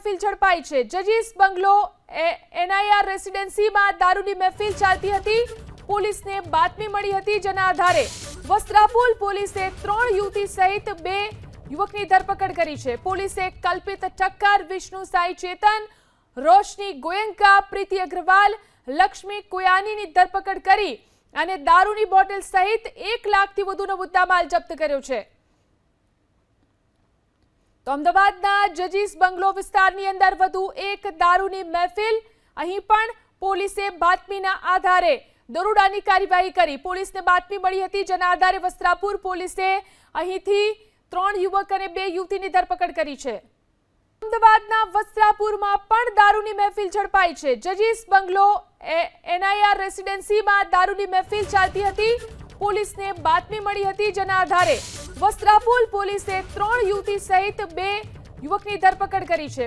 મહેફિલ ઝડપાઈ છે। જજીસ બંગલો એનઆઈઆર રેસિડેન્સીમાં દારૂની મહેફિલ ચાલતી હતી। પોલીસને બાતમી મળી હતી, જેના આધારે વસ્ત્રાપુર પોલીસે 3 યુવતી સહિત 2 યુવકની ધરપકડ કરી છે। પોલીસે કલ્પિત ઠક્કર, વિષ્ણુ સાઈ ચેતન, રોશની ગોયંકા, પ્રીતિ અગ્રવાલ, લક્ષ્મી કોયાનીની ધરપકડ કરી અને દારૂની બોટલ સહિત 1 લાખથી વધુનો મુદ્દામાલ જપ્ત કર્યો છે। તો અમદાવાદના જજીસ બંગલો વિસ્તારની અંદર વધુ એક દારૂની મહેફિલ। અહીં પણ પોલીસે બાતમીના આધારે દરોડાની કાર્યવાહી કરી। પોલીસને બાતમી મળી હતી, જેના આધારે વસ્ત્રાપુર પોલીસે અહીંથી 3 યુવક અને 2 યુવતીની ધરપકડ કરી છે। અમદાવાદના વસ્ત્રાપુરમાં પણ દારૂની મહેફિલ ઝડપાઈ છે। જજીસ બંગલો એનઆઈઆર રેસિડેન્સીમાં દારૂની મહેફિલ ચાલતી હતી। પોલીસને બાતમી મળી હતી, જેના આધારે વસ્ત્રાપુર પોલીસે 3 યુવતી સહિત 2 યુવકની ધરપકડ કરી છે।